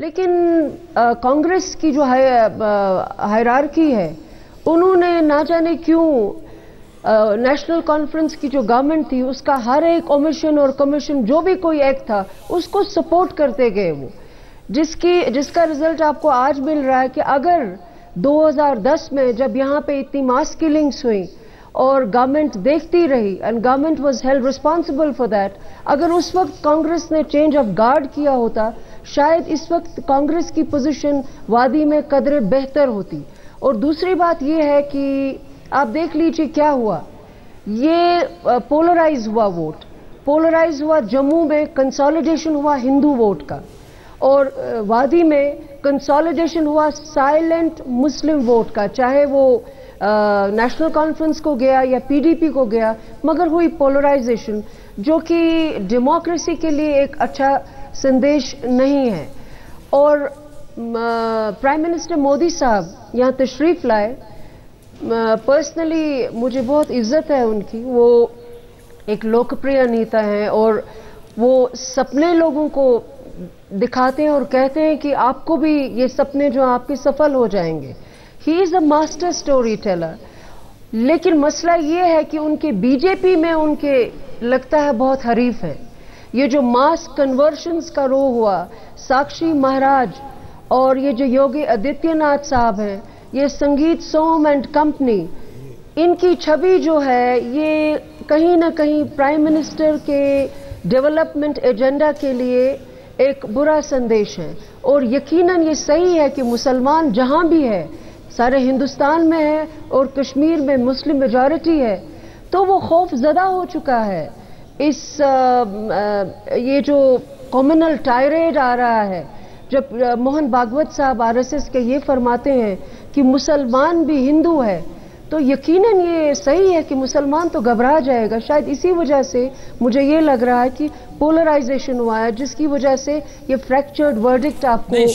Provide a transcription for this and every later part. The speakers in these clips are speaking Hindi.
लेकिन कांग्रेस की जो हायरार्की है, उन्होंने ना जाने क्यों नेशनल कॉन्फ्रेंस की जो गवर्नमेंट थी उसका हर एक ओमिशन और कमीशन जो भी कोई एक्ट था उसको सपोर्ट करते गए वो, जिसका रिजल्ट आपको आज मिल रहा है कि अगर 2010 में जब यहाँ पे इतनी मास किलिंग्स हुई और गवर्नमेंट देखती रही and government was held responsible for that, अगर उस वक्त कांग्रेस ने चेंज ऑफ गार्ड किया होता शायद इस वक्त कांग्रेस की पोजीशन वादी में कदरे बेहतर होती। और दूसरी बात यह है कि आप देख लीजिए क्या हुआ, ये पोलराइज हुआ वोट, पोलराइज हुआ जम्मू में, कंसोलिडेशन हुआ हिंदू वोट का, और वादी में कंसोलिडेशन हुआ साइलेंट मुस्लिम वोट का, चाहे वो नेशनल कॉन्फ्रेंस को गया या पीडीपी को गया, मगर हुई पोलराइजेशन जो कि डेमोक्रेसी के लिए एक अच्छा संदेश नहीं है। और प्राइम मिनिस्टर मोदी साहब यहाँ तशरीफ लाए, पर्सनली मुझे बहुत इज्जत है उनकी, वो एक लोकप्रिय नेता हैं और वो सपने लोगों को दिखाते हैं और कहते हैं कि आपको भी ये सपने जो आपके सफल हो जाएंगे। He is a master story teller. लेकिन मसला ये है कि उनके बीजेपी में उनके लगता है बहुत हरीफ है। ये जो मास कन्वर्शंस का रो हुआ, साक्षी महाराज और ये जो योगी आदित्यनाथ साहब हैं, ये संगीत सोम एंड कंपनी, इनकी छवि जो है ये कहीं ना कहीं प्राइम मिनिस्टर के डेवलपमेंट एजेंडा के लिए एक बुरा संदेश है। और यकीनन ये सही है कि मुसलमान जहां भी है, सारे हिंदुस्तान में है और कश्मीर में मुस्लिम मेजॉरिटी है, तो वो खौफ ज़दा हो चुका है। ये जो कम्युनल टायरेड आ रहा है, जब मोहन भागवत साहब आरएसएस के ये फरमाते हैं कि मुसलमान भी हिंदू है, तो यकीनन ये सही है कि मुसलमान तो घबरा जाएगा। शायद इसी वजह से मुझे ये लग रहा है कि पोलराइजेशन हुआ है, जिसकी वजह से ये फ्रैक्चर्ड वर्डिक्ट आपको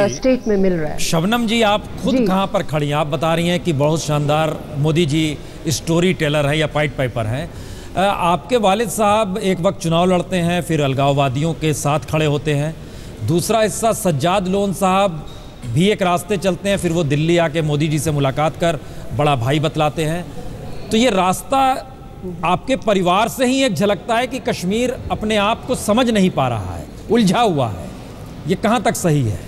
स्टेट में मिल रहा है। शबनम जी, आप खुद कहाँ पर खड़ी हैं? आप बता रही हैं कि बहुत शानदार मोदी जी स्टोरी टेलर है या पाइट पाइपर हैं। आपके वालिद साहब एक वक्त चुनाव लड़ते हैं, फिर अलगाववादियों के साथ खड़े होते हैं। दूसरा हिस्सा सज्जाद लोन साहब भी एक रास्ते चलते हैं, फिर वो दिल्ली आके मोदी जी से मुलाकात कर बड़ा भाई बतलाते हैं। तो ये रास्ता आपके परिवार से ही एक झलकता है कि कश्मीर अपने आप को समझ नहीं पा रहा है, उलझा हुआ है, ये कहाँ तक सही है?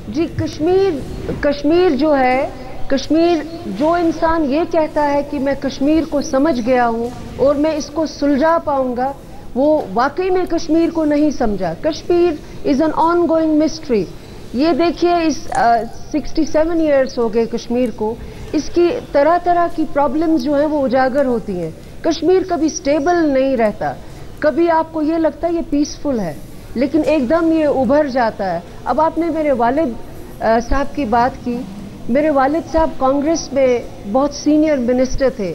जी, कश्मीर जो है, कश्मीर जो इंसान ये कहता है कि मैं कश्मीर को समझ गया हूँ और मैं इसको सुलझा पाऊंगा, वो वाकई में कश्मीर को नहीं समझा। Kashmir is an on going mystery. ये देखिए, इस 67 ईयर्स हो गए कश्मीर को, इसकी तरह तरह की प्रॉब्लम्स जो हैं वो उजागर होती हैं। कश्मीर कभी स्टेबल नहीं रहता, कभी आपको ये लगता है ये पीसफुल है, लेकिन एकदम ये उभर जाता है। अब आपने मेरे वालिद साहब की बात की। मेरे वालिद साहब कांग्रेस में बहुत सीनियर मिनिस्टर थे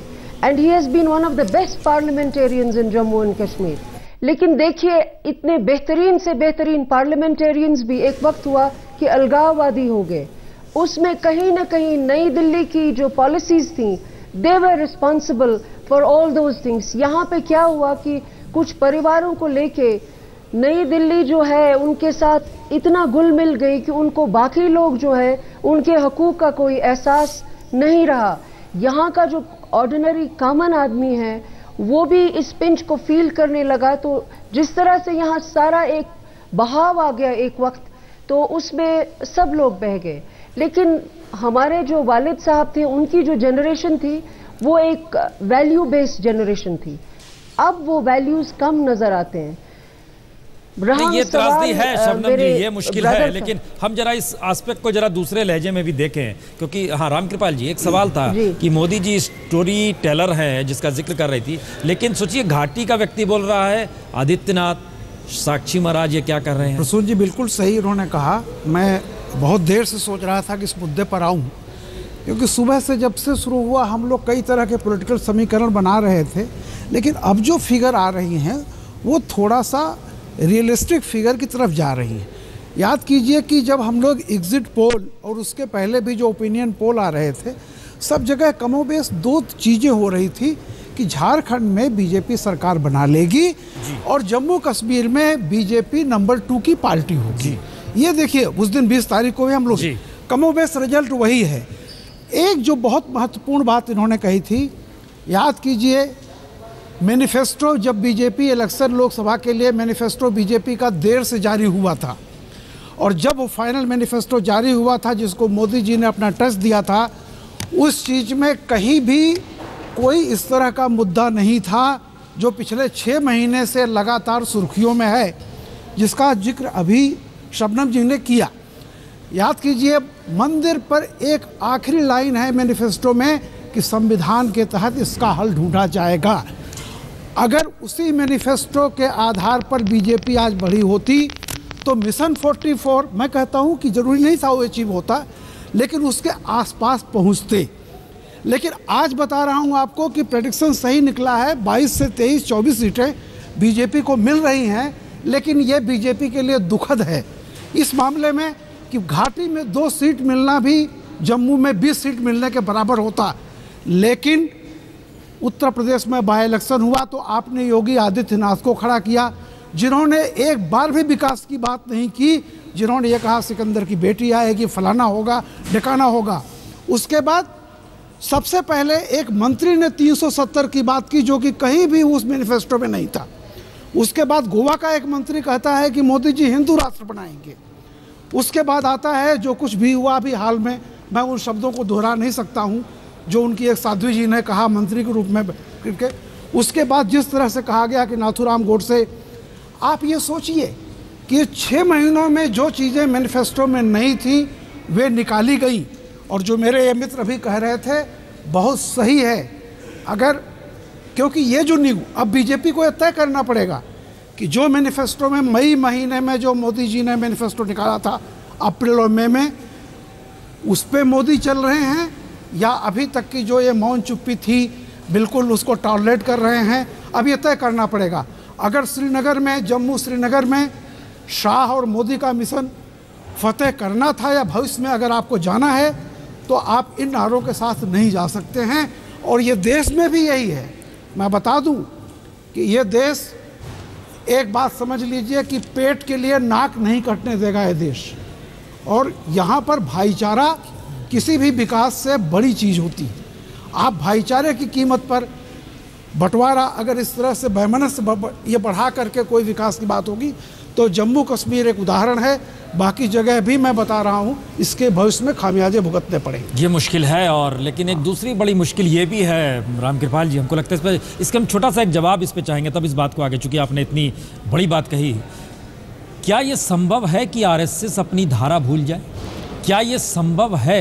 and he has been one of the best parliamentarians in Jammu and Kashmir. लेकिन देखिए, इतने बेहतरीन से बेहतरीन पार्लियामेंटेरियंस भी एक वक्त हुआ कि अलगाववादी हो गए। उसमें कहीं ना कहीं नई दिल्ली की जो पॉलिसीज थी, they were responsible for all those things. यहाँ पे क्या हुआ कि कुछ परिवारों को लेके नई दिल्ली जो है उनके साथ इतना घुल मिल गई कि उनको बाकी लोग जो है उनके हकूक का कोई एहसास नहीं रहा। यहाँ का जो ऑर्डिनरी कॉमन आदमी है वो भी इस पिंच को फील करने लगा। तो जिस तरह से यहाँ सारा एक बहाव आ गया एक वक्त, तो उसमें सब लोग बह गए। लेकिन हमारे जो वालिद साहब थे, उनकी जो जनरेशन थी वो एक वैल्यू बेस्ड जनरेशन थी। अब वो वैल्यूज कम नजर आते हैं। ये त्रासदी है शबनम जी, ये मुश्किल है, लेकिन हम जरा इस एस्पेक्ट को जरा दूसरे लहजे में भी देखें, क्योंकि हाँ, रामकृपाल जी, एक सवाल था कि मोदी जी स्टोरी टेलर हैं जिसका जिक्र कर रही थी, लेकिन सोचिए घाटी का व्यक्ति बोल रहा है, आदित्यनाथ, साक्षी महाराज ये क्या कर रहे हैं? प्रसून जी बिल्कुल सही उन्होंने कहा। मैं बहुत देर से सोच रहा था कि इस मुद्दे पर आऊँ, क्योंकि सुबह से जब से शुरू हुआ हम लोग कई तरह के पॉलिटिकल समीकरण बना रहे थे, लेकिन अब जो फिगर आ रही हैं वो थोड़ा सा रियलिस्टिक फिगर की तरफ जा रही हैं। याद कीजिए कि जब हम लोग एग्जिट पोल और उसके पहले भी जो ओपिनियन पोल आ रहे थे, सब जगह कमोबेश दो चीज़ें हो रही थी कि झारखंड में बीजेपी सरकार बना लेगी और जम्मू कश्मीर में बीजेपी नंबर 2 की पार्टी होगी। ये देखिए उस दिन 20 तारीख को भी हम लोग कमोबेश रिजल्ट वही है। एक जो बहुत महत्वपूर्ण बात इन्होंने कही थी, याद कीजिए मैनिफेस्टो, जब बीजेपी इलेक्शन लोकसभा के लिए मैनिफेस्टो बीजेपी का देर से जारी हुआ था, और जब वो फाइनल मैनिफेस्टो जारी हुआ था जिसको मोदी जी ने अपना टच दिया था, उस चीज़ में कहीं भी कोई इस तरह का मुद्दा नहीं था जो पिछले 6 महीने से लगातार सुर्खियों में है, जिसका जिक्र अभी शबनम जी ने किया। याद कीजिए मंदिर पर एक आखिरी लाइन है मैनिफेस्टो में कि संविधान के तहत इसका हल ढूंढा जाएगा। अगर उसी मैनिफेस्टो के आधार पर बीजेपी आज बढ़ी होती तो मिशन 44 मैं कहता हूं कि जरूरी नहीं था वो अचीव होता, लेकिन उसके आसपास पहुंचते। लेकिन आज बता रहा हूं आपको कि प्रेडिक्शन सही निकला है, 22 से 23 24 सीटें बीजेपी को मिल रही हैं, लेकिन ये बीजेपी के लिए दुखद है इस मामले में कि घाटी में 2 सीट मिलना भी जम्मू में 20 सीट मिलने के बराबर होता। लेकिन उत्तर प्रदेश में बाय इलेक्शन हुआ तो आपने योगी आदित्यनाथ को खड़ा किया, जिन्होंने एक बार भी विकास की बात नहीं की, जिन्होंने ये कहा सिकंदर की बेटी आएगी, फलाना होगा, ढिकाना होगा। उसके बाद सबसे पहले एक मंत्री ने 370 की बात की जो कि कहीं भी उस मैनिफेस्टो में नहीं था। उसके बाद गोवा का एक मंत्री कहता है कि मोदी जी हिंदू राष्ट्र बनाएंगे। उसके बाद आता है जो कुछ भी हुआ अभी हाल में, मैं उन शब्दों को दोहरा नहीं सकता हूं जो उनकी एक साध्वी जी ने कहा मंत्री के रूप में करके। उसके बाद जिस तरह से कहा गया कि नाथूराम गोडसे, आप ये सोचिए कि 6 महीनों में जो चीज़ें मैनिफेस्टो में नहीं थी वे निकाली गई। और जो मेरे ये मित्र अभी कह रहे थे बहुत सही है, अगर क्योंकि ये जो अब बीजेपी को यह तय करना पड़ेगा कि जो मैनिफेस्टो में मई महीने में जो मोदी जी ने मैनिफेस्टो निकाला था अप्रैल और मई में, उस पर मोदी चल रहे हैं या अभी तक की जो ये मौन चुप्पी थी बिल्कुल उसको टॉलरेट कर रहे हैं। अब ये तय करना पड़ेगा। अगर श्रीनगर में, जम्मू श्रीनगर में शाह और मोदी का मिशन फतेह करना था या भविष्य में अगर आपको जाना है तो आप इन नारों के साथ नहीं जा सकते हैं। और ये देश में भी यही है। मैं बता दूं कि ये देश, एक बात समझ लीजिए कि पेट के लिए नाक नहीं कटने देगा ये देश। और यहाँ पर भाईचारा किसी भी विकास से बड़ी चीज़ होती है। आप भाईचारे की कीमत पर बंटवारा अगर इस तरह से वैमनस्य ये बढ़ा करके कोई विकास की बात होगी तो जम्मू कश्मीर एक उदाहरण है। बाकी जगह भी मैं बता रहा हूँ इसके भविष्य में खामियाजे भुगतने पड़ेंगे। ये मुश्किल है। और लेकिन एक दूसरी बड़ी मुश्किल ये भी है रामकृपाल जी, हमको लगता है इसका हम छोटा सा एक जवाब इस पे चाहेंगे तब इस बात को आगे, चूँकि आपने इतनी बड़ी बात कही। क्या ये संभव है कि आरएसएस अपनी धारा भूल जाए? क्या ये संभव है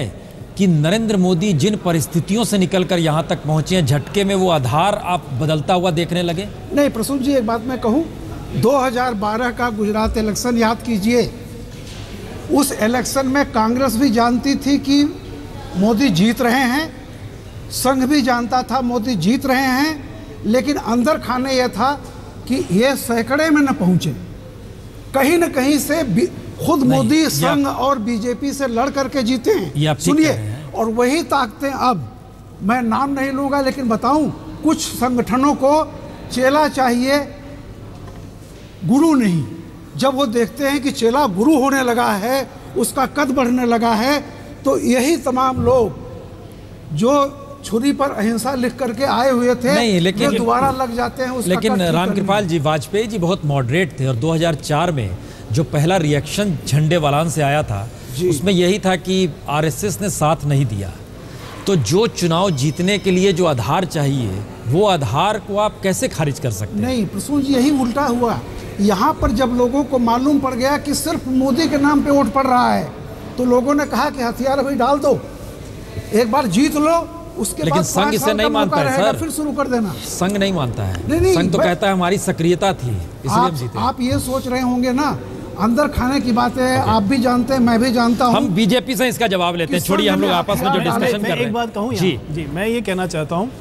कि नरेंद्र मोदी जिन परिस्थितियों से निकलकर यहाँ तक पहुँचे हैं, झटके में वो आधार आप बदलता हुआ देखने लगे? नहीं प्रसून जी, एक बात मैं कहूँ, 2012 का गुजरात इलेक्शन याद कीजिए। उस इलेक्शन में कांग्रेस भी जानती थी कि मोदी जीत रहे हैं, संघ भी जानता था मोदी जीत रहे हैं, लेकिन अंदर खाने यह था कि ये सैकड़े में न पहुँचे। कहीं न कहीं से खुद मोदी संघ और बीजेपी से लड़ करके जीते हैं। सुनिए, और वही ताकतें अब, मैं नाम नहीं लूँगा लेकिन बताऊं, कुछ संगठनों को चेला चाहिए, गुरु नहीं। जब वो देखते हैं कि चेला गुरु होने लगा है, उसका कद बढ़ने लगा है, तो यही तमाम लोग जो छुरी पर अहिंसा लिख करके आए हुए थे नहीं, लेकिन दोबारा लग जाते हैं। लेकिन रामकृपाल जी, वाजपेयी जी बहुत मॉडरेट थे और 2004 में जो पहला रिएक्शन झंडेवालान से आया था उसमें यही था कि आरएसएस ने साथ नहीं दिया। तो जो चुनाव जीतने के लिए जो आधार चाहिए वो आधार को आप कैसे खारिज कर सकते हैं? नहीं प्रसून जी, यही उल्टा हुआ। यहाँ पर जब लोगों को मालूम पड़ गया कि सिर्फ मोदी के नाम पे वोट पड़ रहा है तो लोगों ने कहा कि हथियार अभी डाल दो, एक बार जीत लो, उसके लेकिन बाद संघ इसे नहीं मानता है सर, फिर शुरू कर देना। संघ नहीं मानता है। नहीं, संघ तो कहता है हमारी सक्रियता थी इसलिए हम जीते। आप ये सोच रहे होंगे ना, अंदर खाने की बात है, आप भी जानते हैं, मैं भी जानता हूँ। हम बीजेपी से इसका जवाब लेते हैं, छोड़िए हम लोग आपस में जो डिस्कशन कर रहे हैं। एक बात कहूँ जी, मैं ये कहना चाहता हूँ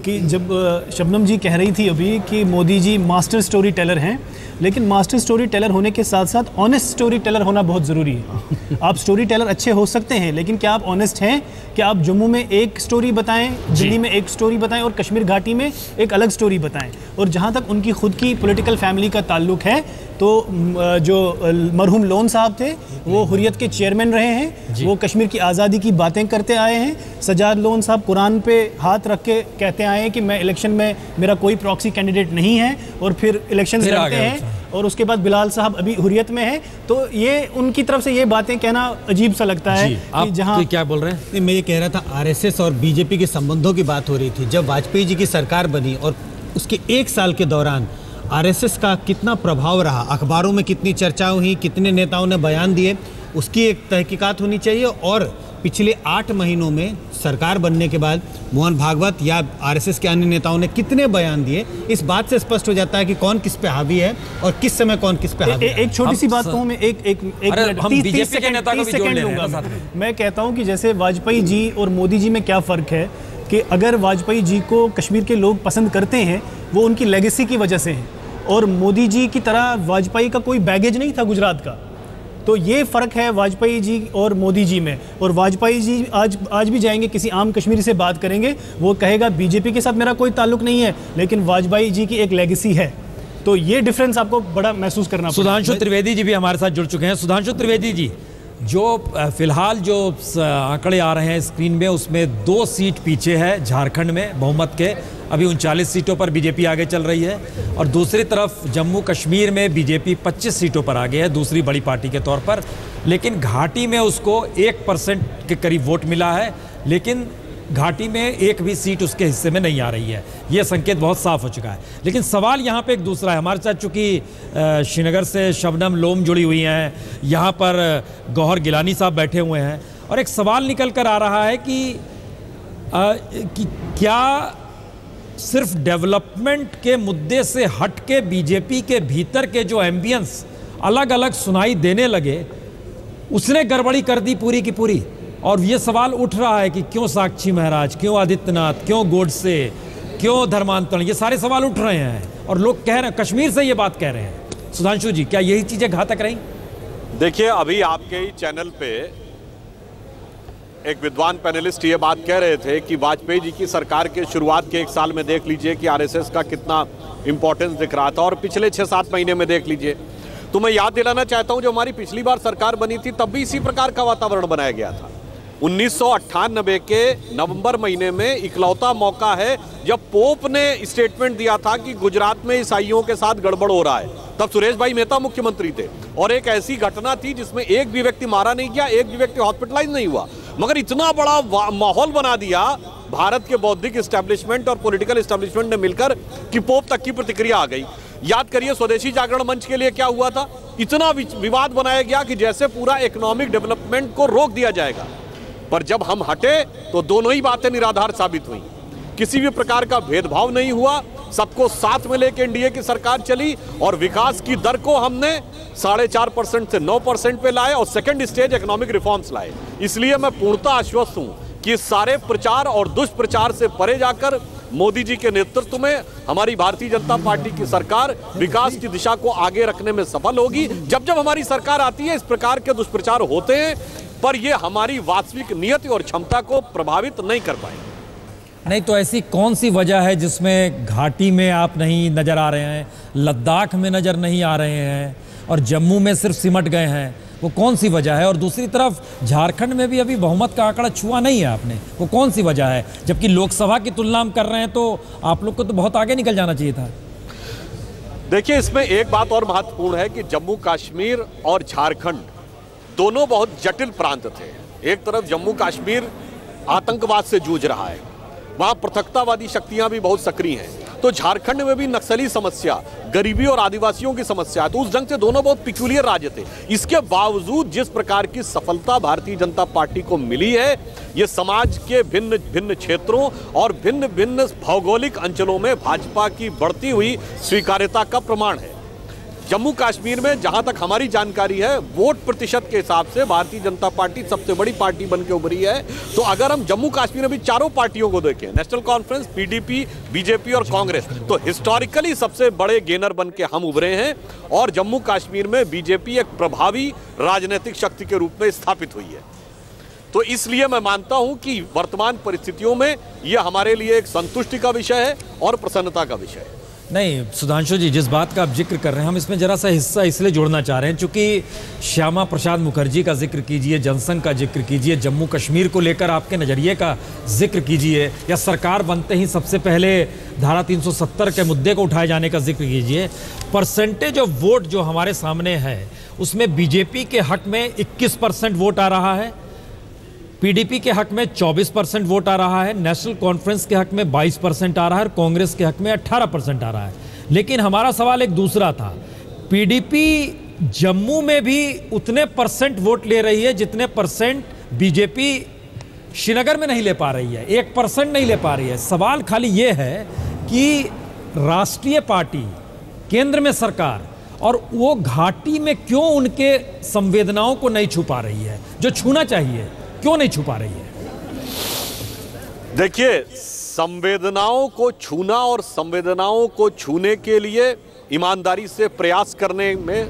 कि जब शबनम जी कह रही थी अभी कि Modi ji master story teller हैं, लेकिन मास्टर स्टोरी टेलर होने के साथ साथ ऑनेस्ट स्टोरी टेलर होना बहुत ज़रूरी है। आप स्टोरी टेलर अच्छे हो सकते हैं, लेकिन क्या आप ऑनेस्ट हैं कि आप जम्मू में एक स्टोरी बताएं, दिल्ली में एक स्टोरी बताएं और कश्मीर घाटी में एक अलग स्टोरी बताएं? और जहां तक उनकी खुद की पॉलिटिकल फैमिली का ताल्लुक है, तो जो मरहूम लोन साहब थे वो हुर्रियत के चेयरमैन रहे हैं, वो कश्मीर की आज़ादी की बातें करते आए हैं। सजाद लोन साहब कुरान पे हाथ रख के कहते आए हैं कि मैं इलेक्शन में मेरा कोई प्रॉक्सी कैंडिडेट नहीं है, और फिर इलेक्शन लड़ते हैं। और उसके बाद बिलाल साहब अभी हुर्रियत में हैं। तो ये उनकी तरफ से ये बातें कहना अजीब सा लगता है कि जहां क्या बोल रहे हैं। मैं ये कह रहा था, आरएसएस और बीजेपी के संबंधों की बात हो रही थी। जब वाजपेयी जी की सरकार बनी और उसके 1 साल के दौरान आरएसएस का कितना प्रभाव रहा, अखबारों में कितनी चर्चा हुई, कितने नेताओं ने बयान दिए, उसकी एक तहकीकात होनी चाहिए। और पिछले 8 महीनों में सरकार बनने के बाद मोहन भागवत या आरएसएस के अन्य नेताओं ने कितने बयान दिए, इस बात से स्पष्ट हो जाता है कि कौन किस पे हावी है और किस समय कौन किस पे हावी है। एक छोटी सी बात कहूं मैं, एक 30 सेकंड लूंगा। मैं कहता हूं कि जैसे वाजपेयी जी और मोदी जी में क्या फ़र्क है, कि अगर वाजपेयी जी को कश्मीर के लोग पसंद करते हैं वो उनकी लेगेसी की वजह से है, और मोदी जी की तरह वाजपेयी का कोई बैगेज नहीं था गुजरात का। तो ये फ़र्क है वाजपेयी जी और मोदी जी में। और वाजपेयी जी आज भी जाएंगे, किसी आम कश्मीरी से बात करेंगे, वो कहेगा बीजेपी के साथ मेरा कोई ताल्लुक नहीं है, लेकिन वाजपेयी जी की एक लेगेसी है। तो ये डिफरेंस आपको बड़ा महसूस करना पड़ेगा। सुधांशु त्रिवेदी जी भी हमारे साथ जुड़ चुके हैं। सुधांशु त्रिवेदी जी, जो फिलहाल जो आंकड़े आ रहे हैं स्क्रीन में, उसमें 2 सीट पीछे है झारखंड में बहुमत के, अभी 39 सीटों पर बीजेपी आगे चल रही है, और दूसरी तरफ जम्मू कश्मीर में बीजेपी 25 सीटों पर आगे है दूसरी बड़ी पार्टी के तौर पर। लेकिन घाटी में उसको 1% के करीब वोट मिला है, लेकिन घाटी में एक भी सीट उसके हिस्से में नहीं आ रही है। ये संकेत बहुत साफ हो चुका है। लेकिन सवाल यहाँ पे एक दूसरा है। हमारे साथ चूँकि श्रीनगर से शबनम लोम जुड़ी हुई हैं, यहाँ पर गौहर गिलानी साहब बैठे हुए हैं, और एक सवाल निकल कर आ रहा है कि क्या सिर्फ डेवलपमेंट के मुद्दे से हट के बीजेपी के भीतर के जो एम्बियंस अलग अलग सुनाई देने लगे, उसने गड़बड़ी कर दी पूरी की पूरी। और ये सवाल उठ रहा है कि क्यों साक्षी महाराज, क्यों आदित्यनाथ, क्यों गोडसे, क्यों धर्मांतरण, ये सारे सवाल उठ रहे हैं और लोग कह रहे हैं, कश्मीर से ये बात कह रहे हैं। सुधांशु जी, क्या यही चीजें घातक रही? देखिए, अभी आपके ही चैनल पे एक विद्वान पैनलिस्ट ये बात कह रहे थे कि वाजपेयी जी की सरकार के शुरुआत के 1 साल में देख लीजिए कि आरएसएस का कितना इंपॉर्टेंस दिख रहा था, और पिछले 6-7 महीने में देख लीजिए। तो मैं याद दिलाना चाहता हूं, जो हमारी पिछली बार सरकार बनी थी तब भी इसी प्रकार का वातावरण बनाया गया था। 1998 के नवंबर महीने में इकलौता मौका है जब पोप ने स्टेटमेंट दिया था कि गुजरात में ईसाइयों के साथ गड़बड़ हो रहा है। तब सुरेश भाई मेहता मुख्यमंत्री थे, और एक ऐसी घटना थी जिसमें एक भी व्यक्ति मारा नहीं गया, एक भी व्यक्ति हॉस्पिटलाइज नहीं हुआ, मगर इतना बड़ा माहौल बना दिया भारत के बौद्धिक एस्टेब्लिशमेंट और पॉलिटिकल एस्टेब्लिशमेंट ने मिलकर कि पोप तक की प्रतिक्रिया आ गई। याद करिए स्वदेशी जागरण मंच के लिए क्या हुआ था, इतना विवाद बनाया गया कि जैसे पूरा इकोनॉमिक डेवलपमेंट को रोक दिया जाएगा। पर जब हम हटे तो दोनों ही बातें निराधार साबित हुई। किसी भी प्रकार का भेदभाव नहीं हुआ, सबको साथ में लेकर एनडीए की सरकार चली, और विकास की दर को हमने 4.5% से 9% पे लाए, और सेकंड स्टेज इकोनॉमिक रिफॉर्म्स लाए। इसलिए मैं पूर्णतः आश्वस्त हूं कि सारे प्रचार और दुष्प्रचार से परे जाकर मोदी जी के नेतृत्व में हमारी भारतीय जनता पार्टी की सरकार विकास की दिशा को आगे रखने में सफल होगी। जब जब हमारी सरकार आती है, इस प्रकार के दुष्प्रचार होते हैं, पर ये हमारी वास्तविक नियति और क्षमता को प्रभावित नहीं कर पाए। नहीं तो ऐसी कौन सी वजह है जिसमें घाटी में आप नहीं नजर आ रहे हैं, लद्दाख में नजर नहीं आ रहे हैं, और जम्मू में सिर्फ सिमट गए हैं? वो कौन सी वजह है? और दूसरी तरफ झारखंड में भी अभी बहुमत का आंकड़ा छुआ नहीं है आपने, वो कौन सी वजह है? जबकि लोकसभा की तुलना हम कर रहे हैं तो आप लोग को तो बहुत आगे निकल जाना चाहिए था। देखिए, इसमें एक बात और महत्वपूर्ण है कि जम्मू कश्मीर और झारखंड दोनों बहुत जटिल प्रांत थे। एक तरफ जम्मू कश्मीर आतंकवाद से जूझ रहा है, वहां पृथकतावादी शक्तियां भी बहुत सक्रिय हैं, तो झारखंड में भी नक्सली समस्या, गरीबी और आदिवासियों की समस्या है। तो उस ढंग से दोनों बहुत पिक्यूलियर राज्य थे। इसके बावजूद जिस प्रकार की सफलता भारतीय जनता पार्टी को मिली है, ये समाज के भिन्न भिन्न क्षेत्रों और भिन्न भिन्न भौगोलिक अंचलों में भाजपा की बढ़ती हुई स्वीकार्यता का प्रमाण है। जम्मू कश्मीर में जहां तक हमारी जानकारी है, वोट प्रतिशत के हिसाब से भारतीय जनता पार्टी सबसे बड़ी पार्टी बनकर उभरी है। तो अगर हम जम्मू कश्मीर में भी चारों पार्टियों को देखें, नेशनल कॉन्फ्रेंस, पीडीपी, बीजेपी और कांग्रेस, तो हिस्टोरिकली सबसे बड़े गेनर बनके हम उभरे हैं, और जम्मू कश्मीर में बीजेपी एक प्रभावी राजनीतिक शक्ति के रूप में स्थापित हुई है। तो इसलिए मैं मानता हूं कि वर्तमान परिस्थितियों में यह हमारे लिए एक संतुष्टि का विषय है और प्रसन्नता का विषय है। नहीं सुधांशु जी, जिस बात का आप जिक्र कर रहे हैं हम इसमें जरा सा हिस्सा इसलिए जोड़ना चाह रहे हैं क्योंकि श्यामा प्रसाद मुखर्जी का जिक्र कीजिए, जनसंघ का जिक्र कीजिए, जम्मू कश्मीर को लेकर आपके नज़रिए का जिक्र कीजिए, या सरकार बनते ही सबसे पहले धारा 370 के मुद्दे को उठाए जाने का जिक्र कीजिए। परसेंटेज ऑफ वोट जो हमारे सामने है उसमें बीजेपी के हक में 21% वोट आ रहा है, पीडीपी के हक में 24% वोट आ रहा है, नेशनल कॉन्फ्रेंस के हक में 22% आ रहा है और कांग्रेस के हक में 18% आ रहा है। लेकिन हमारा सवाल एक दूसरा था, पीडीपी जम्मू में भी उतने परसेंट वोट ले रही है जितने परसेंट बीजेपी श्रीनगर में नहीं ले पा रही है, 1% नहीं ले पा रही है। सवाल खाली ये है कि राष्ट्रीय पार्टी, केंद्र में सरकार, और वो घाटी में क्यों उनके संवेदनाओं को नहीं छुपा रही है, जो छूना चाहिए क्यों नहीं छुपा रही है? देखिए, संवेदनाओं को छूना और संवेदनाओं को छूने के लिए ईमानदारी से प्रयास करने में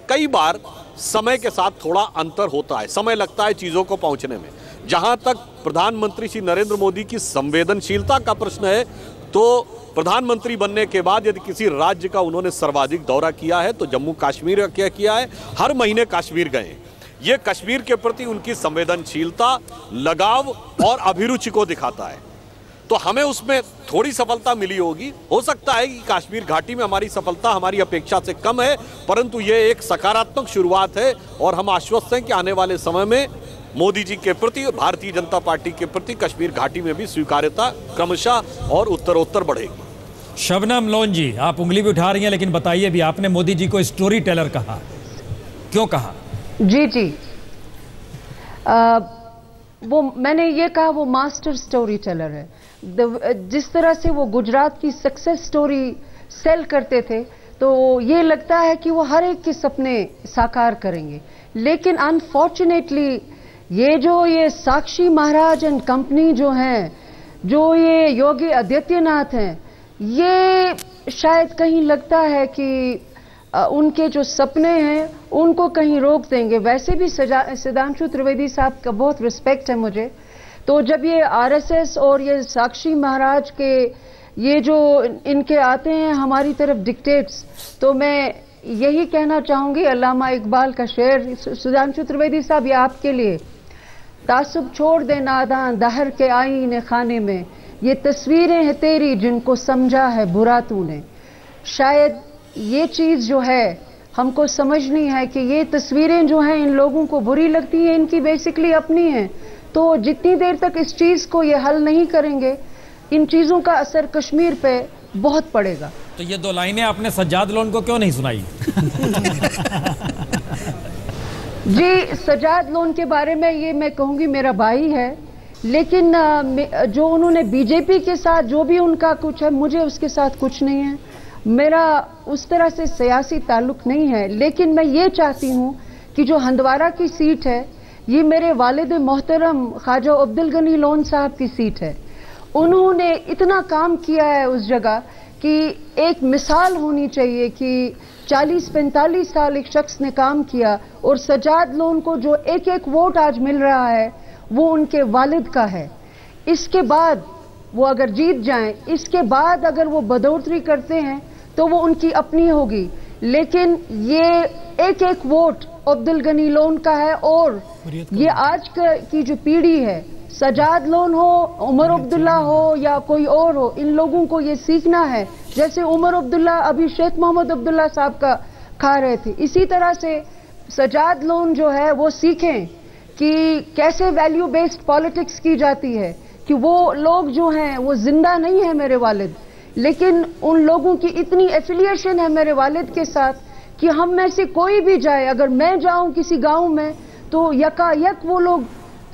कई बार समय के साथ थोड़ा अंतर होता है, समय लगता है चीज़ों को पहुंचने में। जहां तक प्रधानमंत्री श्री नरेंद्र मोदी की संवेदनशीलता का प्रश्न है, तो प्रधानमंत्री बनने के बाद यदि किसी राज्य का उन्होंने सर्वाधिक दौरा किया है तो जम्मू कश्मीर का किया है। हर महीने कश्मीर गए। ये कश्मीर के प्रति उनकी संवेदनशीलता, लगाव और अभिरुचि को दिखाता है। तो हमें उसमें थोड़ी सफलता मिली होगी, हो सकता है कि कश्मीर घाटी में हमारी सफलता हमारी अपेक्षा से कम है, परंतु ये एक सकारात्मक शुरुआत है और हम आश्वस्त हैं कि आने वाले समय में मोदी जी के प्रति, भारतीय जनता पार्टी के प्रति कश्मीर घाटी में भी स्वीकार्यता क्रमशः और उत्तरोत्तर बढ़ेगी। शबनम लोन जी, आप उंगली भी उठा रही हैं, लेकिन बताइए भी, आपने मोदी जी को स्टोरी टेलर कहा, क्यों कहा? जी जी, वो मैंने ये कहा वो मास्टर स्टोरी टेलर है। जिस तरह से वो गुजरात की सक्सेस स्टोरी सेल करते थे, तो ये लगता है कि वो हर एक के सपने साकार करेंगे। लेकिन अनफॉर्चुनेटली ये साक्षी महाराज एंड कंपनी जो हैं, जो ये योगी आदित्यनाथ हैं, ये शायद कहीं लगता है कि उनके जो सपने हैं उनको कहीं रोक देंगे। वैसे भी सुधांशु त्रिवेदी साहब का बहुत रिस्पेक्ट है मुझे, तो जब ये आरएसएस और ये साक्षी महाराज के ये जो इनके आते हैं हमारी तरफ डिक्टेट्स, तो मैं यही कहना चाहूंगी, अल्लामा इकबाल का शेर, सुधांशु त्रिवेदी साहब, ये आपके लिए। तासुब छोड़ दे नादान दहर के आईने खाने में, ये तस्वीरें हैं तेरी जिनको समझा है बुरा तूने। शायद ये चीज़ जो है हमको समझनी है कि ये तस्वीरें जो हैं इन लोगों को बुरी लगती हैं, इनकी बेसिकली अपनी हैं। तो जितनी देर तक इस चीज़ को ये हल नहीं करेंगे, इन चीज़ों का असर कश्मीर पे बहुत पड़ेगा। तो ये दो लाइनें आपने सज्जाद लोन को क्यों नहीं सुनाई? जी, सज्जाद लोन के बारे में ये मैं कहूँगी मेरा भाई है, लेकिन जो उन्होंने बीजेपी के साथ जो भी उनका कुछ है, मुझे उसके साथ कुछ नहीं है, मेरा उस तरह से सियासी ताल्लुक नहीं है। लेकिन मैं ये चाहती हूँ कि जो हंदवारा की सीट है, ये मेरे वालिद मोहतरम ख्वाजा अब्दुल गनी लोन साहब की सीट है। उन्होंने इतना काम किया है उस जगह कि एक मिसाल होनी चाहिए कि 40-45 साल एक शख्स ने काम किया, और सज्जाद लोन को जो एक एक वोट आज मिल रहा है वो उनके वालिद का है। इसके बाद वो अगर जीत जाएं, इसके बाद अगर वो बढ़ोतरी करते हैं तो वो उनकी अपनी होगी, लेकिन ये एक एक वोट अब्दुल गनी लोन का है। और ये आज की जो पीढ़ी है, सज्जाद लोन हो, उमर अब्दुल्ला हो या कोई और हो, इन लोगों को ये सीखना है। जैसे उमर अब्दुल्ला अभी शेख मोहम्मद अब्दुल्ला साहब का खा रहे थे, इसी तरह से सज्जाद लोन जो है वो सीखें कि कैसे वैल्यू बेस्ड पॉलिटिक्स की जाती है, कि वो लोग जो हैं वो जिंदा नहीं है मेरे वालिद, लेकिन उन लोगों की इतनी एफिलिएशन है मेरे वालिद के साथ कि हम में से कोई भी जाए, अगर मैं जाऊं किसी गांव में तो यकायक वो लोग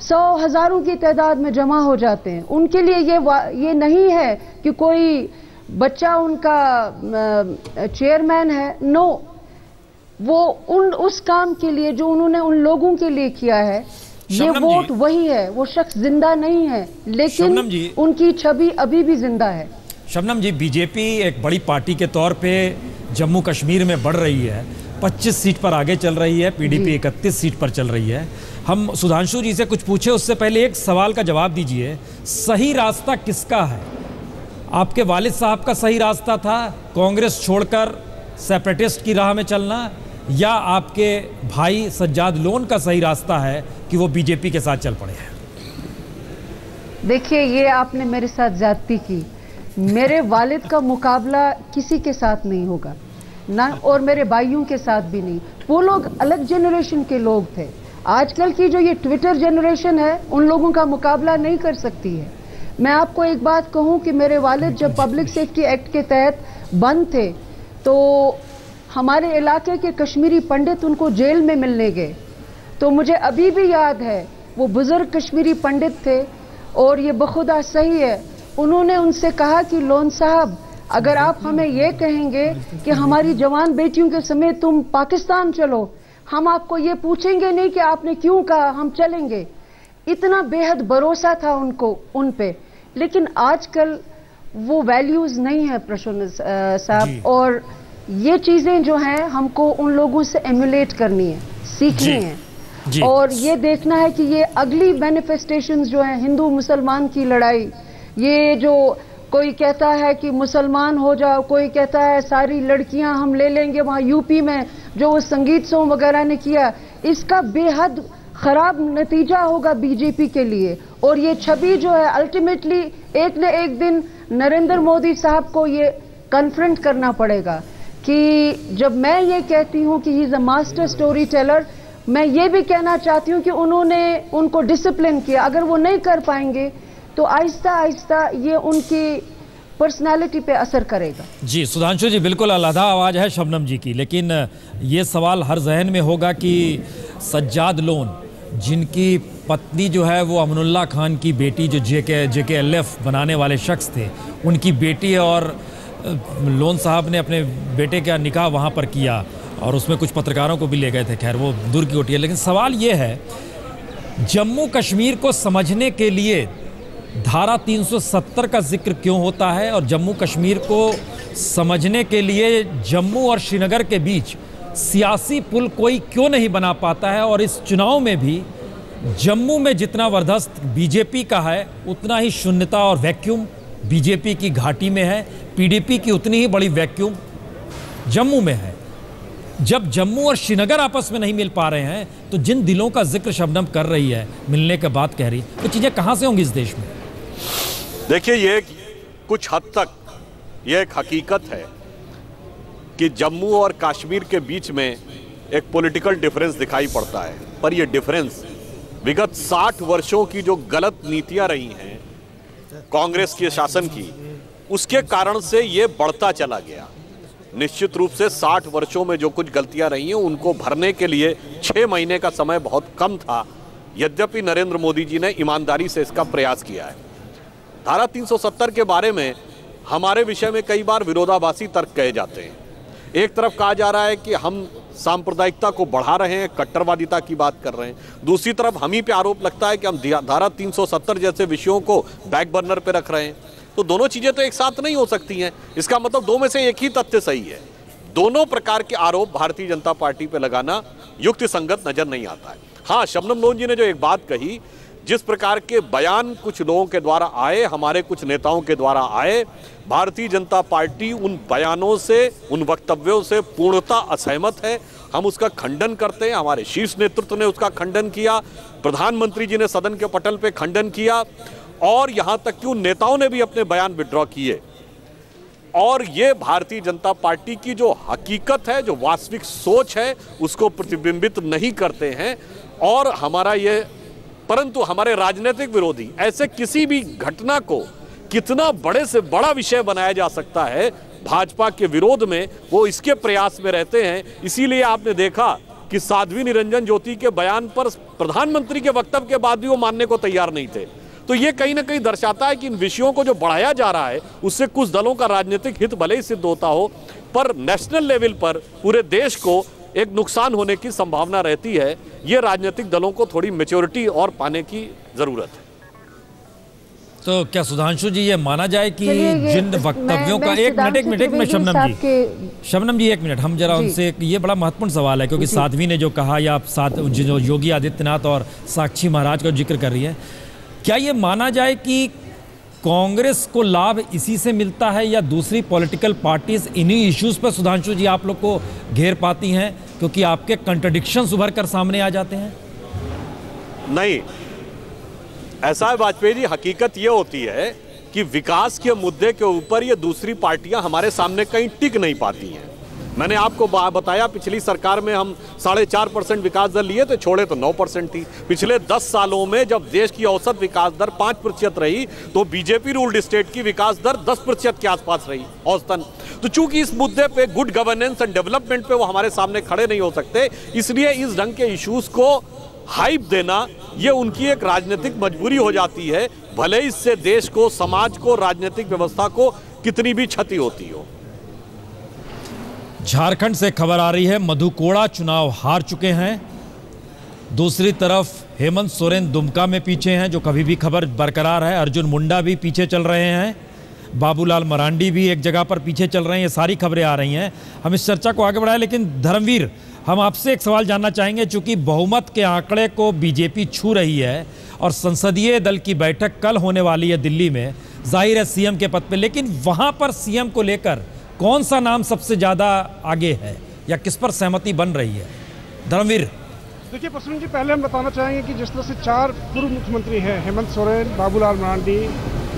100 हजारों की तादाद में जमा हो जाते हैं। उनके लिए ये नहीं है कि कोई बच्चा उनका चेयरमैन है, नो, वो उस काम के लिए जो उन्होंने उन लोगों के लिए किया है, ये वोट वही है। वो शख्स जिंदा नहीं है, लेकिन उनकी छवि अभी भी जिंदा है। शबनम जी, बीजेपी एक बड़ी पार्टी के तौर पे जम्मू कश्मीर में बढ़ रही है, 25 सीट पर आगे चल रही है, पीडीपी 31 सीट पर चल रही है। हम सुधांशु जी से कुछ पूछे, उससे पहले एक सवाल का जवाब दीजिए, सही रास्ता किसका है? आपके वालिद साहब का सही रास्ता था कांग्रेस छोड़कर सेपरेटिस्ट की राह में चलना, या आपके भाई सज्जाद लोन का सही रास्ता है कि वो बीजेपी के साथ चल पड़े हैं? देखिए, ये आपने मेरे साथ ज्यादती की। मेरे वालिद का मुकाबला किसी के साथ नहीं होगा ना, और मेरे भाइयों के साथ भी नहीं। वो लोग अलग जेनरेशन के लोग थे। आजकल की जो ये ट्विटर जेनरेशन है, उन लोगों का मुकाबला नहीं कर सकती है। मैं आपको एक बात कहूं कि मेरे वालिद जब पब्लिक सेफ्टी एक्ट के तहत बंद थे तो हमारे इलाके के कश्मीरी पंडित उनको जेल में मिलने गए। तो मुझे अभी भी याद है, वो बुजुर्ग कश्मीरी पंडित थे और ये बखुदा सही है, उन्होंने उनसे कहा कि लोन साहब, अगर आप हमें ये कहेंगे कि हमारी जवान बेटियों के समेत तुम पाकिस्तान चलो, हम आपको ये पूछेंगे नहीं कि आपने क्यों कहा, हम चलेंगे। इतना बेहद भरोसा था उनको उन पे। लेकिन आजकल वो वैल्यूज नहीं है प्रशोन साहब, और ये चीजें जो हैं हमको उन लोगों से एमुलेट करनी है, सीखनी है, और ये देखना है कि ये अगली मैनिफेस्टेशंस जो हैं हिंदू मुसलमान की लड़ाई, ये जो कोई कहता है कि मुसलमान हो जाओ, कोई कहता है सारी लड़कियां हम ले लेंगे, वहाँ यूपी में जो वो संगीत सोम वगैरह ने किया, इसका बेहद खराब नतीजा होगा बीजेपी के लिए। और ये छवि जो है अल्टीमेटली एक न एक दिन नरेंद्र मोदी साहब को ये कन्फ्रंट करना पड़ेगा कि जब मैं ये कहती हूँ कि he is a master story teller, मैं ये भी कहना चाहती हूँ कि उन्होंने उनको डिसिप्लिन किया। अगर वो नहीं कर पाएंगे तो आहिस्ता आहिस्ता ये उनकी पर्सनालिटी पे असर करेगा। जी सुधांशु जी, बिल्कुल अलहदा आवाज़ है शबनम जी की, लेकिन ये सवाल हर जहन में होगा कि सज्जाद लोन, जिनकी पत्नी जो है वो अमनुल्लाह खान की बेटी, जो JKLF बनाने वाले शख्स थे, उनकी बेटी, और लोन साहब ने अपने बेटे का निकाह वहाँ पर किया और उसमें कुछ पत्रकारों को भी ले गए थे। खैर वो दूर की होती है, लेकिन सवाल ये है, जम्मू कश्मीर को समझने के लिए धारा 370 का जिक्र क्यों होता है, और जम्मू कश्मीर को समझने के लिए जम्मू और श्रीनगर के बीच सियासी पुल कोई क्यों नहीं बना पाता है? और इस चुनाव में भी जम्मू में जितना वर्चस्व बीजेपी का है, उतना ही शून्यता और वैक्यूम बीजेपी की घाटी में है। PDP की उतनी ही बड़ी वैक्यूम जम्मू में है। जब जम्मू और श्रीनगर आपस में नहीं मिल पा रहे हैं, तो जिन दिलों का जिक्र शबनम कर रही है, मिलने के बाद कह रही, तो चीजें कहां से होंगी इस देश में? देखिए, ये कुछ हद तक ये एक हकीकत है कि जम्मू और कश्मीर के बीच में एक पॉलिटिकल डिफरेंस दिखाई पड़ता है, पर यह डिफरेंस विगत 60 वर्षों की जो गलत नीतियां रही हैं कांग्रेस के शासन की, उसके कारण से ये बढ़ता चला गया। निश्चित रूप से 60 वर्षों में जो कुछ गलतियां रही हैं उनको भरने के लिए 6 महीने का समय बहुत कम था, यद्यपि नरेंद्र मोदी जी ने ईमानदारी से इसका प्रयास किया है। धारा 370 के बारे में हमारे विषय में कई बार विरोधाभासी तर्क कहे जाते हैं। एक तरफ कहा जा रहा है कि हम सांप्रदायिकता को बढ़ा रहे हैं, कट्टरवादिता की बात कर रहे हैं, दूसरी तरफ हम ही पे आरोप लगता है कि हम धारा 370 जैसे विषयों को बैक बर्नर पे रख रहे हैं। तो दोनों चीजें तो एक साथ नहीं हो सकती हैं। इसका मतलब दो में से एक ही तथ्य सही है। दोनों प्रकार के आरोप भारतीय जनता पार्टी पे लगाना युक्ति संगत नजर नहीं आता है। हाँ, शबनम लोन जी ने जो एक बात कही, जिस प्रकार के बयान कुछ लोगों के द्वारा आए, हमारे कुछ नेताओं के द्वारा आए, भारतीय जनता पार्टी उन बयानों से, उन वक्तव्यों से पूर्णतः असहमत है। हम उसका खंडन करते हैं। हमारे शीर्ष नेतृत्व ने उसका खंडन किया, प्रधानमंत्री जी ने सदन के पटल पे खंडन किया, और यहां तक कि उन नेताओं ने भी अपने बयान विड्रॉ किए। और ये भारतीय जनता पार्टी की जो हकीकत है, जो वास्तविक सोच है, उसको प्रतिबिंबित नहीं करते हैं। और हमारा ये, परंतु हमारे राजनीतिक विरोधी ऐसे किसी भी घटना को कितना बड़े से बड़ा विषय बनाया जा सकता है भाजपा के विरोध में, वो इसके प्रयास में रहते हैं। इसीलिए आपने देखा कि साध्वी निरंजन ज्योति के बयान पर प्रधानमंत्री के वक्तव्य के बाद भी वो मानने को तैयार नहीं थे। तो ये कहीं ना कहीं दर्शाता है कि इन विषयों को जो बढ़ाया जा रहा है, उससे कुछ दलों का राजनीतिक हित भले ही सिद्ध होता हो, पर नेशनल लेवल पर पूरे देश को एक नुकसान होने की संभावना रहती है। ये राजनीतिक दलों को थोड़ी मैच्योरिटी और पाने की जरूरत है। तो क्या सुधांशु जी ये माना जाए कि जिन वक्तव्यों का, एक मिनट शबनम जी एक मिनट, हम जरा उनसे, ये बड़ा महत्वपूर्ण सवाल है, क्योंकि साध्वी ने जो कहा, या साथ जो योगी आदित्यनाथ और साक्षी महाराज का जिक्र कर रही है, क्या ये माना जाए कि कांग्रेस को लाभ इसी से मिलता है या दूसरी पॉलिटिकल पार्टीज इन्हीं इश्यूज पर सुधांशु जी आप लोग को घेर पाती हैं क्योंकि आपके कंट्राडिक्शंस उभर कर सामने आ जाते हैं? नहीं, ऐसा है वाजपेयी जी, हकीकत ये होती है कि विकास के मुद्दे के ऊपर ये दूसरी पार्टियां हमारे सामने कहीं टिक नहीं पाती हैं। मैंने आपको बताया, पिछली सरकार में हम 4.5% विकास दर लिए थे, छोड़े तो 9% थी। पिछले 10 सालों में जब देश की औसत विकास दर 5% रही तो बीजेपी रूल्ड स्टेट की विकास दर 10% के आसपास रही औसतन। तो चूंकि इस मुद्दे पे गुड गवर्नेंस एंड डेवलपमेंट पे वो हमारे सामने खड़े नहीं हो सकते, इसलिए इस ढंग के इश्यूज को हाइप देना ये उनकी एक राजनीतिक मजबूरी हो जाती है, भले इससे देश को, समाज को, राजनीतिक व्यवस्था को कितनी भी क्षति होती हो। झारखंड से खबर आ रही है, मधु कोड़ा चुनाव हार चुके हैं। दूसरी तरफ हेमंत सोरेन दुमका में पीछे हैं, जो कभी भी खबर बरकरार है। अर्जुन मुंडा भी पीछे चल रहे हैं, बाबूलाल मरांडी भी एक जगह पर पीछे चल रहे हैं। ये सारी खबरें आ रही हैं। हम इस चर्चा को आगे बढ़ाएं, लेकिन धर्मवीर, हम आपसे एक सवाल जानना चाहेंगे। चूंकि बहुमत के आंकड़े को बीजेपी छू रही है और संसदीय दल की बैठक कल होने वाली है दिल्ली में, जाहिर है सीएम के पद पे, लेकिन वहां पर सीएम को लेकर कौन सा नाम सबसे ज्यादा आगे है या किस पर सहमति बन रही है? धर्मवीर, देखिए प्रसून जी, पहले हम बताना चाहेंगे कि जिस तरह से 4 पूर्व मुख्यमंत्री हैं, हेमंत सोरेन, बाबूलाल मरांडी,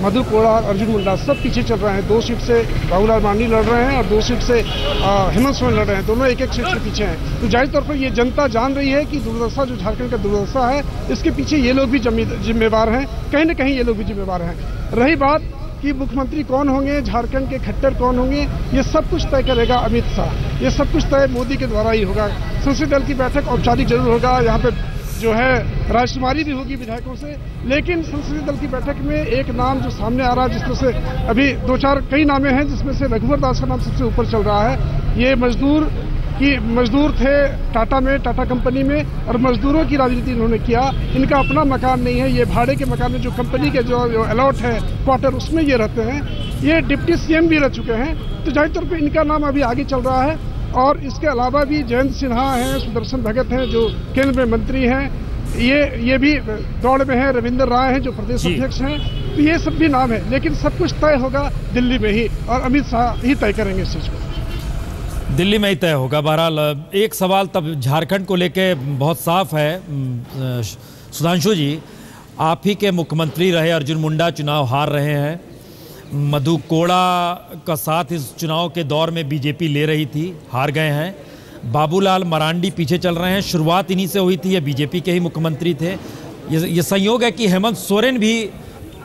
मधु कोड़ा, अर्जुन मुंडा, सब पीछे चल रहे हैं। 2 सीट से बाबूलाल मरांडी लड़ रहे हैं और 2 सीट से हेमंत सोरेन लड़ रहे हैं। दोनों 1-1 सीट से पीछे हैं। तो जाहिर तौर पर ये जनता जान रही है कि दुर्दशा जो झारखंड का दुर्दशा है, इसके पीछे ये लोग भी जिम्मेवार हैं, कहीं ना कहीं ये लोग भी जिम्मेवार हैं। रही बात कि मुख्यमंत्री कौन होंगे, झारखंड के खट्टर कौन होंगे, ये सब कुछ तय करेगा अमित शाह। ये सब कुछ तय मोदी के द्वारा ही होगा। संसदीय दल की बैठक औपचारिक जरूर होगा, यहाँ पे जो है राजकुमारी भी होगी विधायकों से, लेकिन संसदीय दल की बैठक में एक नाम जो सामने आ रहा है, जिस तरह से अभी 2-4 कई नामें हैं, जिसमें से रघुवर दास का नाम सबसे ऊपर चल रहा है। ये मजदूर थे टाटा में, टाटा कंपनी में, और मजदूरों की राजनीति इन्होंने किया। इनका अपना मकान नहीं है, ये भाड़े के मकान में जो कंपनी के जो अलॉट है क्वार्टर, उसमें ये रहते हैं। ये डिप्टी सीएम भी रह चुके हैं। तो जाहिर तौर पर इनका नाम अभी आगे चल रहा है। और इसके अलावा भी जयंत सिन्हा हैं, सुदर्शन भगत हैं जो केंद्र में मंत्री हैं, ये भी दौड़ में हैं। रविंद्र राय हैं जो प्रदेश अध्यक्ष हैं। तो ये सब भी नाम है, लेकिन सब कुछ तय होगा दिल्ली में ही, और अमित शाह ही तय करेंगे इस चीज़ को। दिल्ली में ही तय होगा। बहरहाल एक सवाल तब झारखंड को लेके बहुत साफ है। सुधांशु जी, आप ही के मुख्यमंत्री रहे अर्जुन मुंडा चुनाव हार रहे हैं। मधु कोड़ा का साथ इस चुनाव के दौर में बीजेपी ले रही थी, हार गए हैं। बाबूलाल मरांडी पीछे चल रहे हैं, शुरुआत इन्हीं से हुई थी, ये बीजेपी के ही मुख्यमंत्री थे। ये संयोग है कि हेमंत सोरेन भी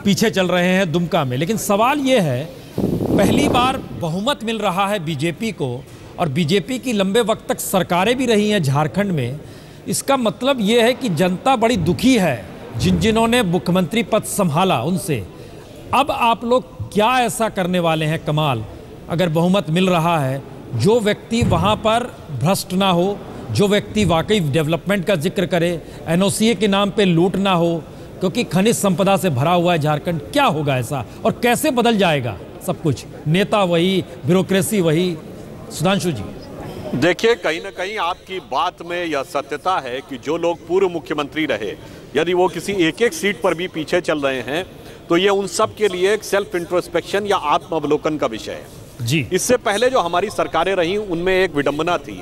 पीछे चल रहे हैं दुमका में। लेकिन सवाल ये है, पहली बार बहुमत मिल रहा है बीजेपी को, और बीजेपी की लंबे वक्त तक सरकारें भी रही हैं झारखंड में। इसका मतलब ये है कि जनता बड़ी दुखी है जिन्होंने मुख्यमंत्री पद संभाला उनसे। अब आप लोग क्या ऐसा करने वाले हैं कमाल, अगर बहुमत मिल रहा है, जो व्यक्ति वहाँ पर भ्रष्ट ना हो, जो व्यक्ति वाकई डेवलपमेंट का जिक्र करे, एनओसीए के नाम पे लूट ना हो, क्योंकि खनिज संपदा से भरा हुआ है झारखंड। क्या होगा ऐसा और कैसे बदल जाएगा सब कुछ? नेता वही, ब्यूरोक्रेसी वही। सुधांशु जी, देखिए, कहीं ना कहीं आपकी बात में यह सत्यता है कि जो लोग पूर्व मुख्यमंत्री रहे, यदि वो किसी एक सीट पर भी पीछे चल रहे हैं, तो ये उन सब के लिए एक सेल्फ इंट्रोस्पेक्शन या आत्म अवलोकन का विषय है जी। इससे पहले जो हमारी सरकारें रहीं, उनमें एक विडंबना थी,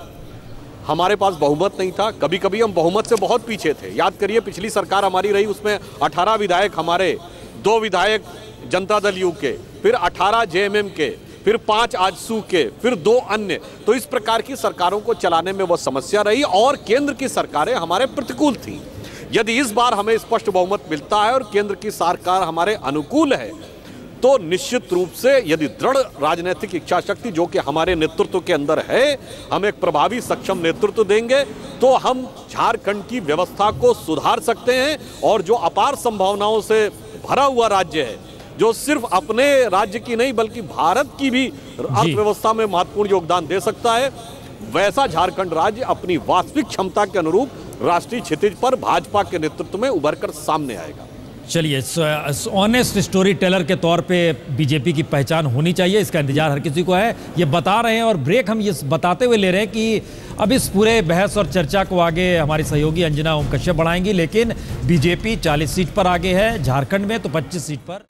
हमारे पास बहुमत नहीं था। कभी कभी हम बहुमत से बहुत पीछे थे। याद करिए, पिछली सरकार हमारी रही, उसमें 18 विधायक हमारे, 2 विधायक जनता दल यू के, फिर 18 जेएमएम के, फिर 5 आजसू के, फिर 2 अन्य। तो इस प्रकार की सरकारों को चलाने में वह समस्या रही और केंद्र की सरकारें हमारे प्रतिकूल थी। यदि इस बार हमें स्पष्ट बहुमत मिलता है और केंद्र की सरकार हमारे अनुकूल है, तो निश्चित रूप से यदि दृढ़ राजनीतिक इच्छा शक्ति जो कि हमारे नेतृत्व के अंदर है, हम एक प्रभावी सक्षम नेतृत्व देंगे, तो हम झारखंड की व्यवस्था को सुधार सकते हैं। और जो अपार संभावनाओं से भरा हुआ राज्य है, जो सिर्फ अपने राज्य की नहीं बल्कि भारत की भी अर्थव्यवस्था में महत्वपूर्ण योगदान दे सकता है, वैसा झारखंड राज्य अपनी वास्तविक क्षमता के अनुरूप राष्ट्रीय क्षितिज पर भाजपा के नेतृत्व में उभर कर सामने आएगा। चलिए, ऑनेस्ट स्टोरी टेलर के तौर पे बीजेपी की पहचान होनी चाहिए, इसका इंतजार हर किसी को है, ये बता रहे हैं। और ब्रेक हम ये बताते हुए ले रहे हैं कि अब इस पूरे बहस और चर्चा को आगे हमारी सहयोगी अंजना ओम कश्यप बढ़ाएंगी। लेकिन बीजेपी 40 सीट पर आगे है झारखंड में, तो 25 सीट पर